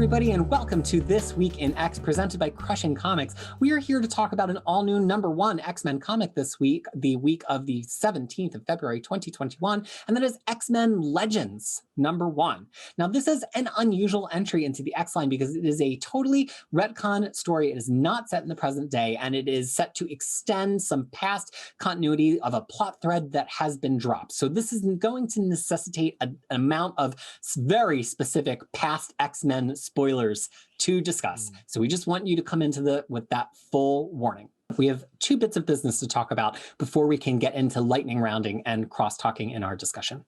everybody, and welcome to This Week in X, presented by Crushing Comics. We are here to talk about an all-new #1 X-Men comic this week, the week of the 17th of February, 2021, and that is X-Men Legends #1. Now, this is an unusual entry into the X-line because it is a totally retcon story. It is not set in the present day, and it is set to extend some past continuity of a plot thread that has been dropped. So this is going to necessitate an amount of very specific past X-Men spoilers to discuss. So we just want you to come into with that full warning. We have two bits of business to talk about before we can get into lightning rounding and cross-talking in our discussion.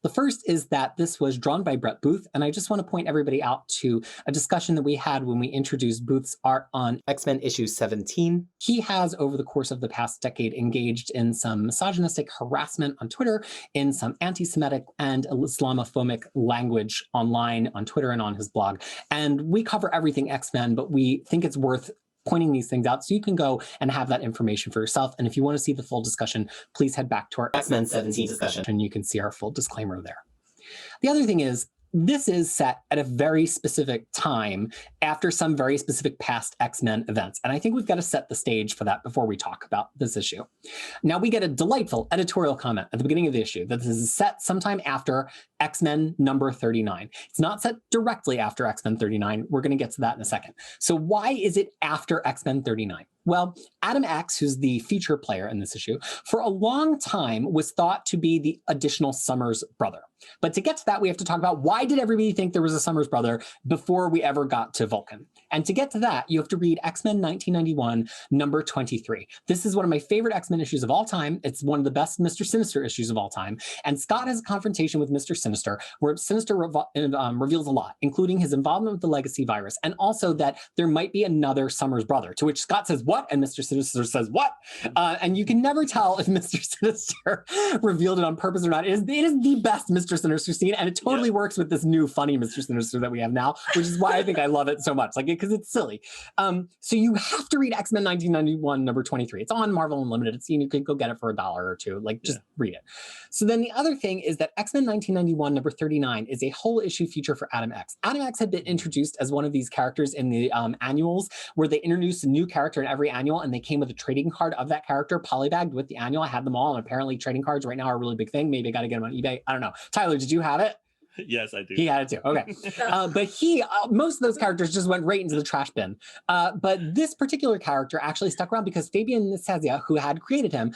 The first is that this was drawn by Brett Booth, and I just want to point everybody out to a discussion that we had when we introduced Booth's art on X-Men issue 17. He has, over the course of the past decade, engaged in some misogynistic harassment on Twitter, in some anti-Semitic and Islamophobic language online, on Twitter and on his blog. And we cover everything X-Men, but we think it's worth pointing these things out so you can go and have that information for yourself. And if you want to see the full discussion, please head back to our X-Men 17 discussion and you can see our full disclaimer there. The other thing is, this is set at a very specific time after some very specific past X-Men events. And I think we've got to set the stage for that before we talk about this issue. Now, we get a delightful editorial comment at the beginning of the issue that this is set sometime after X-Men #39. It's not set directly after X-Men 39. We're going to get to that in a second. So why is it after X-Men 39? Well, Adam X, who's the feature player in this issue, for a long time was thought to be the additional Summers brother. But to get to that, we have to talk about why did everybody think there was a Summers brother before we ever got to Vulcan. And to get to that, you have to read X-Men 1991, #23. This is one of my favorite X-Men issues of all time. It's one of the best Mr. Sinister issues of all time. And Scott has a confrontation with Mr. Sinister where Sinister reveals a lot, including his involvement with the Legacy virus, and also that there might be another Summers brother, to which Scott says, "What?" And Mr. Sinister says, "What?" And you can never tell if Mr. Sinister revealed it on purpose or not. It is the best Mr. Sinister scene, and it totally works with this new funny Mr. Sinister that we have now, which is why I think I love it so much, like, because it's silly. So you have to read X-Men 1991 #23. It's on Marvel Unlimited. You can go get it for $1 or $2. Like, just read it. So then the other thing is that X-Men 1991 #39 is a whole issue feature for Adam X. Adam X had been introduced as one of these characters in the annuals, where they introduced a new character in every annual, and they came with a trading card of that character polybagged with the annual. I had them all, and apparently trading cards right now are a really big thing. Maybe I got to get them on eBay. I don't know. Tyler, did you have it? Yes, I do. He had it too. Okay. But most of those characters just went right into the trash bin. But this particular character actually stuck around because Fabian Nicieza, who had created him,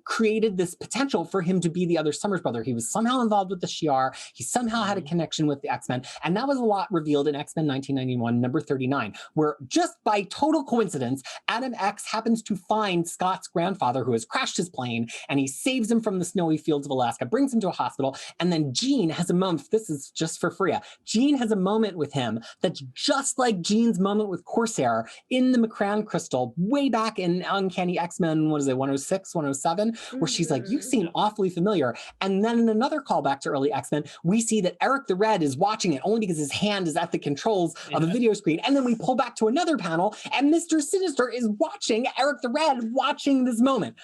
created this potential for him to be the other Summers brother. He was somehow involved with the Shi'ar. He somehow had a connection with the X-Men. And that was a lot revealed in X-Men 1991 #39, where just by total coincidence, Adam X happens to find Scott's grandfather, who has crashed his plane, and he saves him from the snowy fields of Alaska, brings him to a hospital, and then Jean has a moment. This is just for Fariha. Jean has a moment with him that's just like Jean's moment with Corsair in the McCran crystal way back in Uncanny X-Men, what is it, 106, 107, where she's like, "You seem awfully familiar." And then in another callback to early X-Men, we see that Eric the Red is watching it only because his hand is at the controls of a video screen. And then we pull back to another panel, and Mr. Sinister is watching Eric the Red watching this moment.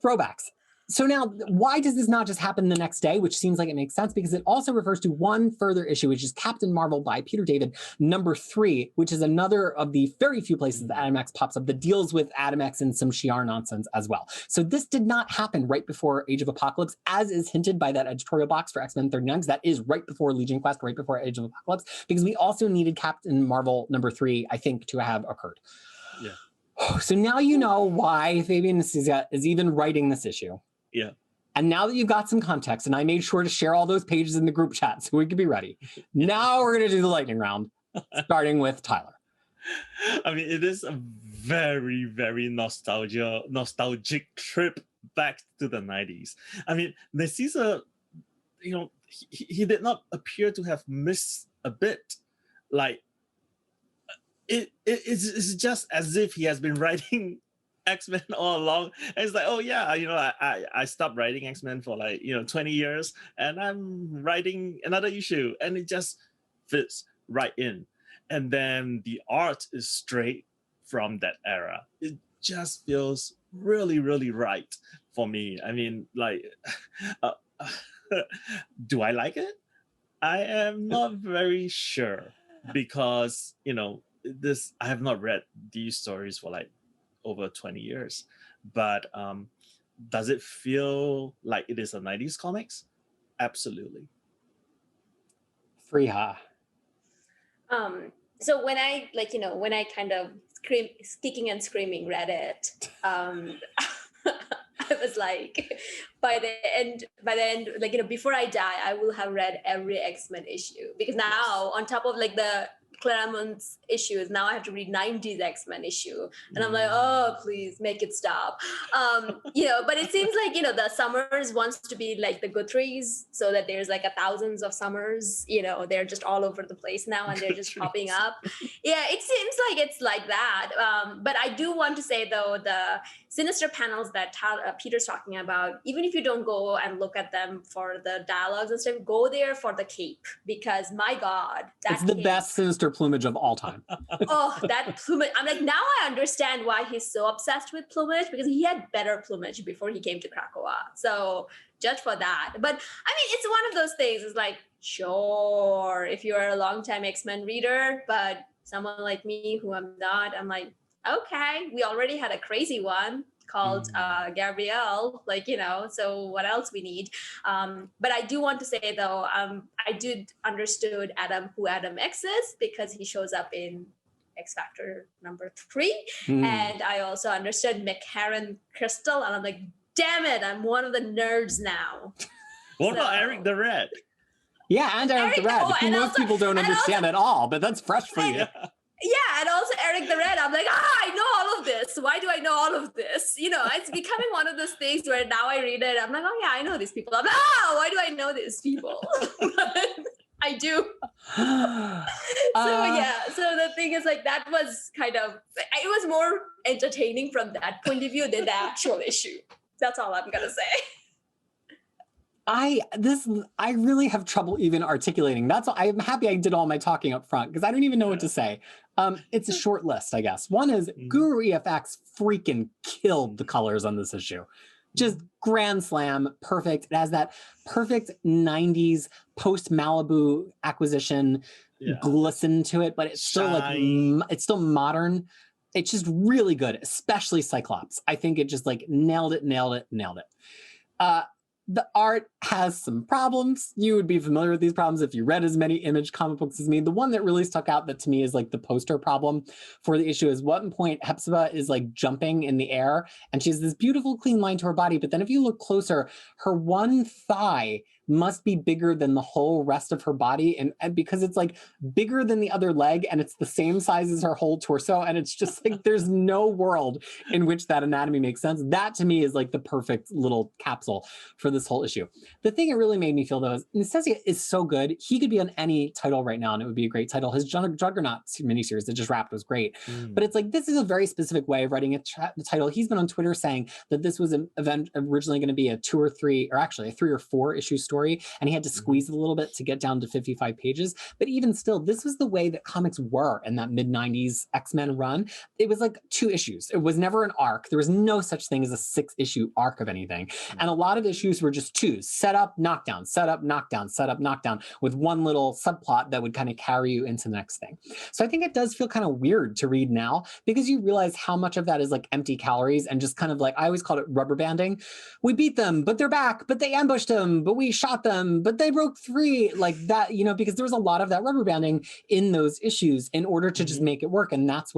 Throwbacks. So now, why does this not just happen the next day, which seems like it makes sense? Because it also refers to one further issue, which is Captain Marvel by Peter David, #3, which is another of the very few places that Adam X pops up that deals with Adam X and some Shi'ar nonsense as well. So this did not happen right before Age of Apocalypse, as is hinted by that editorial box for X-Men 39, because that is right before Legion Quest, right before Age of Apocalypse, because we also needed Captain Marvel #3, I think, to have occurred. Yeah. So now you know why Fabian Nicieza is even writing this issue. Yeah. And now that you've got some context, and I made sure to share all those pages in the group chat so we could be ready. Now we're going to do the lightning round, starting with Tyler. I mean, it is a very, very nostalgic trip back to the 90s. I mean, Nicieza, he did not appear to have missed a bit. Like, it's just as if he has been writing X-Men all along, and it's like, oh yeah, I stopped writing X-Men for 20 years, and I'm writing another issue, and it just fits right in. And then the art is straight from that era. It just feels really, really right for me. I mean, do I like it? I am not very sure because, I have not read these stories for like over 20 years. But does it feel like it is a 90s comics? Absolutely. Fariha. So when I when I kind of kicking and screaming read it, I was like, by the end, like, before I die, I will have read every X-Men issue, because now on top of like the Claremont's issues, now I have to read 90s X-Men issue, and I'm like, oh, please make it stop. But it seems like, the Summers wants to be like the Guthries, so that there's like thousands of Summers, they're just all over the place now, and they're just popping up. Yeah, it seems like it's like that. But I do want to say, though, the sinister panels that Peter's talking about, even if you don't go and look at them for the dialogues and stuff, go there for the cape, because my God, it's the cape, best sinister plumage of all time. Oh, that plumage. I'm like, now I understand why he's so obsessed with plumage, because he had better plumage before he came to Krakoa. So judge for that. But I mean, it's one of those things. It's like, sure, if you're a longtime X-Men reader, but someone like me who I'm not, I'm like, okay, we already had a crazy one called Gabrielle, so what else we need? But I do want to say, though, I did understood who Adam X is, because he shows up in X Factor number 3. And I also understood McCarran Crystal, and I'm like, damn it, I'm one of the nerds now. What about Eric the Red? Yeah, and Eric the Red, who most people don't understand at all, but that's fresh for you. Yeah, and also Eric the Red. I'm like, I know all of this. Why do I know all of this? It's becoming one of those things where now I read it, I'm like, oh yeah, I know these people. I'm like, why do I know these people? I do. So the thing is, like, that was kind of, it was more entertaining from that point of view than the actual issue. That's all I'm gonna say. I really have trouble even articulating. I'm happy I did all my talking up front, because I don't even know what to say. It's a short list, I guess. One is Guru EFX freaking killed the colors on this issue. Just grand slam, perfect. It has that perfect 90s post Malibu acquisition glisten to it, but it's still it's still modern. It's just really good, especially Cyclops. I think it just like nailed it. The art has some problems. You would be familiar with these problems if you read as many Image comic books as me. The one that really stuck out that to me is like the poster problem for the issue is one point Hepzibah is like jumping in the air and she has this beautiful clean line to her body. But then if you look closer, her one thigh must be bigger than the whole rest of her body. And because it's like bigger than the other leg and it's the same size as her whole torso. And it's just like, there's no world in which that anatomy makes sense. That to me is like the perfect little capsule for this whole issue. The thing it really made me feel though is Necessia is so good. He could be on any title right now and it would be a great title. His Juggernaut miniseries that just wrapped was great. But it's like, this is a very specific way of writing the title. He's been on Twitter saying that this was an event originally going to be a 2 or 3, or actually a 3 or 4 issue story. And he had to squeeze it a little bit to get down to 55 pages. But even still, this was the way that comics were in that mid-90s X-Men run. It was like 2 issues. It was never an arc. There was no such thing as a 6-issue arc of anything. And a lot of issues were just 2. Set up, knockdown, set up, knockdown, set up, knockdown, with one little subplot that would kind of carry you into the next thing. So I think it does feel kind of weird to read now, because you realize how much of that is like empty calories and just kind of like, I always called it rubber banding. We beat them, but they're back, but they ambushed them, but we shot them, but they broke free, like that, because there was a lot of that rubber banding in those issues in order to just make it work. And that's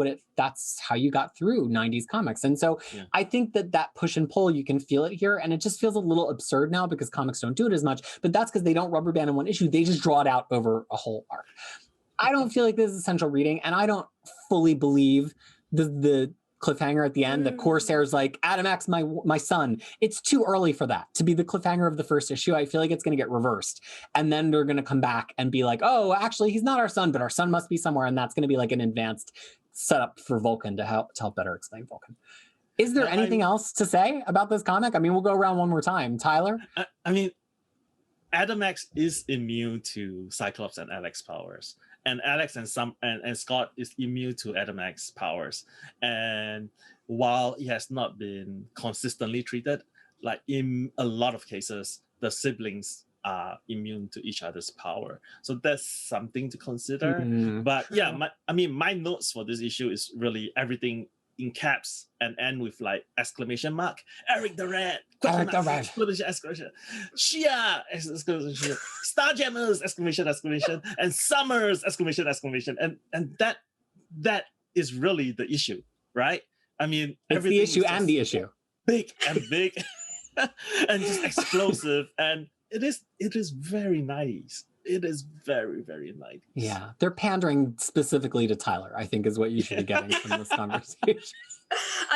how you got through 90s comics. And so I think that push and pull, you can feel it here. And it just feels a little absurd now because comics don't do it as much, but that's because they don't rubber band in one issue. They just draw it out over a whole arc. I don't feel like this is essential reading, and I don't fully believe the cliffhanger at the end. The Corsair's like, Adam X, my son. It's too early for that to be the cliffhanger of the first issue. I feel like it's going to get reversed. And then they're going to come back and be like, oh, actually, he's not our son, but our son must be somewhere. And that's going to be like an advanced setup for Vulcan to help better explain Vulcan. Is there anything else to say about this comic? I mean, we'll go around one more time. Tyler? I mean, Adam X is immune to Cyclops and Alex powers. And Alex and Scott is immune to Adam X powers. And while he has not been consistently treated, like in a lot of cases, the siblings are immune to each other's power. So that's something to consider. Mm, But yeah, my notes for this issue is really everything in caps and end with like exclamation mark. Eric the Red, Eric the Red. exclamation, Shia, exclamation, Starjammers, exclamation, and Summers, exclamation, and that is really the issue, right? I mean, it's the issue and the issue. Big and big, and just explosive, and it is very nice. It is very, very nice. Yeah, they're pandering specifically to Tyler, I think is what you should be getting from this conversation.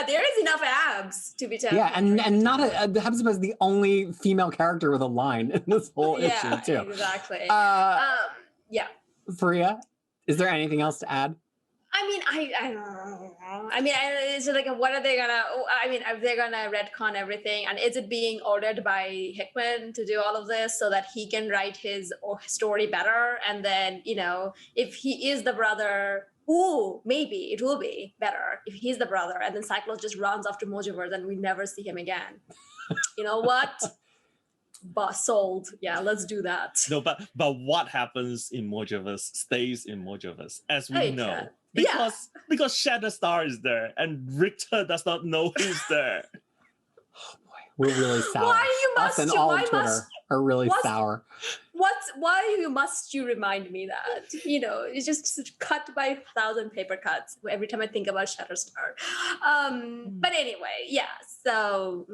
There is enough abs to be tapped. Yeah, and not Hepzibah is the only female character with a line in this whole issue too. Exactly. Yeah. Fariha, is there anything else to add? I mean, I don't know. I mean, is it like, what are they gonna? I mean, are they gonna retcon everything? And is it being ordered by Hickman to do all of this so that he can write his story better? And then, you know, if he is the brother, maybe it will be better if he's the brother, and then Cyclops just runs off to Mojoverse and we never see him again. You know what? Sold. Yeah, let's do that. No, but what happens in Mojoverse stays in Mojoverse, as we know. Because Shatterstar is there and Richter does not know he's there. Oh boy, we're really sour. Why all of Twitter are really sour. Why must you remind me that? You know, it's just cut by 1,000 paper cuts every time I think about Shatterstar. But anyway, yeah. So.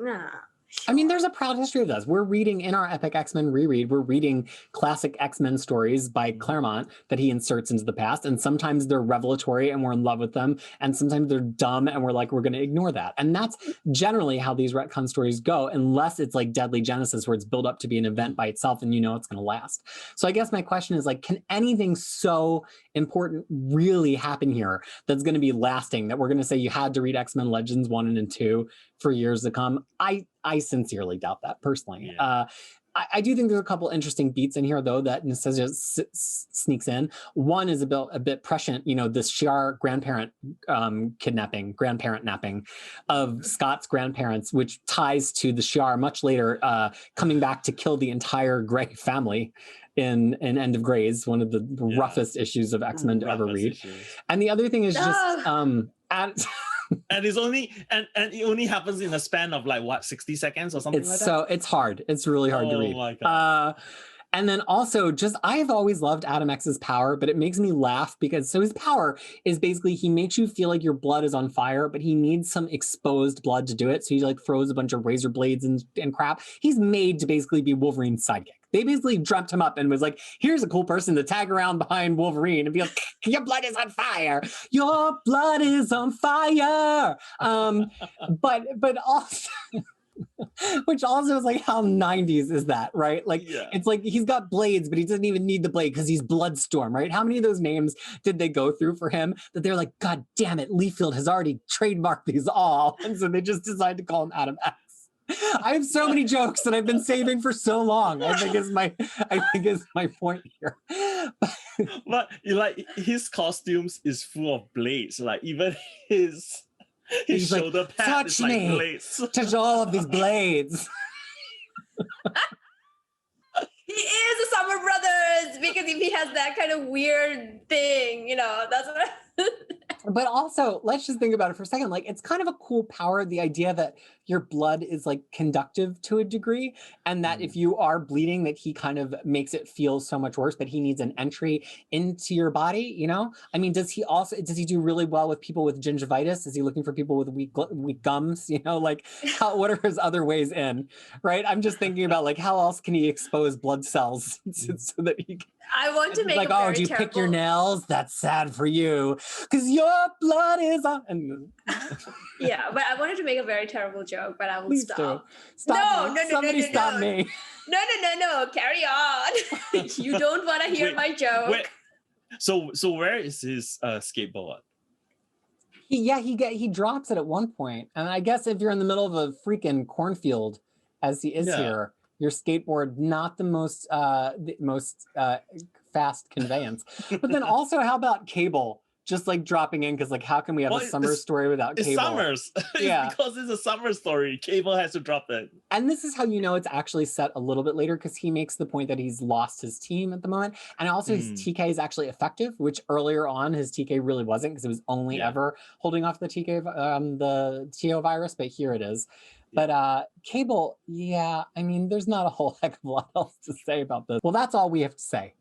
I mean, there's a proud history of this. We're reading in our Epic X-Men reread, we're reading classic X-Men stories by Claremont that he inserts into the past. And sometimes they're revelatory and we're in love with them. And sometimes they're dumb and we're like, we're going to ignore that. And that's generally how these retcon stories go, unless it's like Deadly Genesis, where it's built up to be an event by itself and you know it's going to last. So I guess my question is like, can anything so important really happen here that's going to be lasting, that we're going to say you had to read X-Men Legends 1 and 2 for years to come? I sincerely doubt that personally. Yeah. I do think there's a couple interesting beats in here, though, that Nastasia sneaks in. One is a bit prescient, you know, this Shi'ar grandparent grandparent napping of Scott's grandparents, which ties to the Shi'ar much later coming back to kill the entire Grey family in End of Greys, one of the roughest issues of X-Men to ever read. And the other thing is just... and it only happens in a span of like what, 60 seconds or something like that. So it's hard. It's really hard to read. Oh my God. And then also I've always loved Adam X's power, but it makes me laugh because his power is basically he makes you feel like your blood is on fire, but he needs some exposed blood to do it. So he like throws a bunch of razor blades and crap. He's made to basically be Wolverine's sidekick. They basically dreamt him up and was like, here's a cool person to tag around behind Wolverine and be like, your blood is on fire. Your blood is on fire. But also... Which also is like, how 90s is that, right? Like, It's like he's got blades, but he doesn't even need the blade because he's Bloodstorm, right? How many of those names did they go through for him that they're like, God damn it, Leafield has already trademarked these all. And so they just decided to call him Adam X. I have so many jokes that I've been saving for so long. I think is my point here. But like his costumes is full of blades. Like even his shoulder like, pad touch is like me. blades. Touch all of these blades. He is a Summer Brothers because if he has that kind of weird thing, you know, that's what But also, let's just think about it for a second. Like, it's kind of a cool power, the idea that your blood is like conductive to a degree, and that if you are bleeding, that he kind of makes it feel so much worse, that he needs an entry into your body, you know? I mean, does he do really well with people with gingivitis? Is he looking for people with weak gums? You know, like what are his other ways in, right? I'm just thinking about like, how else can he expose blood cells so that he can... I want to make like, a very do you terrible... pick your nails? That's sad for you, because your blood is on. And... Yeah, but I wanted to make a very terrible joke, but I will Please stop. Stop! No! Somebody stop me! No! Carry on. You don't want to hear my joke. Wait. So where is his skateboard? He drops it at one point, and I guess if you're in the middle of a freaking cornfield, as he is here. Your skateboard, not the most fast conveyance. But then also, how about Cable just like dropping in because like how can we have Well, a summer story without It's Cable? Summers. Yeah. It's because it's a summer story. Cable has to drop it. And this is how you know it's actually set a little bit later because he makes the point that he's lost his team at the moment. And also his TK is actually effective, which earlier on his TK really wasn't because it was only ever holding off the the TO virus, but here it is. But Cable, yeah, I mean, there's not a whole heck of a lot else to say about this. Well, that's all we have to say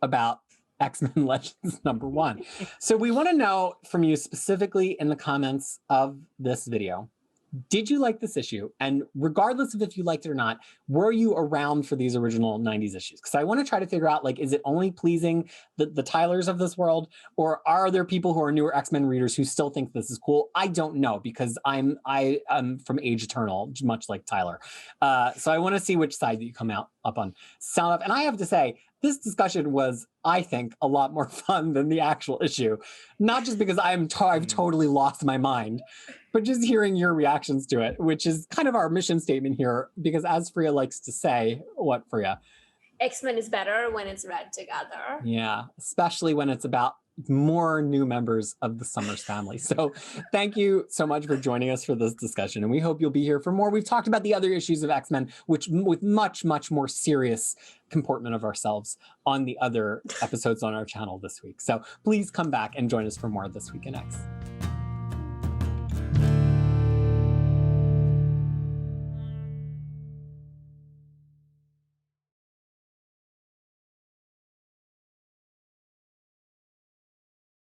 about X-Men Legends #1. So we want to know from you specifically in the comments of this video, did you like this issue? And regardless of if you liked it or not, were you around for these original 90s issues? Because I want to try to figure out, like, is it only pleasing the Tylers of this world? Or are there people who are newer X-Men readers who still think this is cool? I don't know, because I am from Age Eternal, much like Tyler. So I want to see which side that you come out up on. Sound off. And I have to say, this discussion was, I think, a lot more fun than the actual issue. Not just because I've totally lost my mind, but just hearing your reactions to it, which is kind of our mission statement here, because as Fariha likes to say, what, Fariha? X-Men is better when it's read together. Yeah, especially when it's about more new members of the Summers family. So thank you so much for joining us for this discussion, and we hope you'll be here for more. We've talked about the other issues of X-Men, which with much, much more serious comportment of ourselves on the other episodes on our channel this week. So please come back and join us for more This Week in X.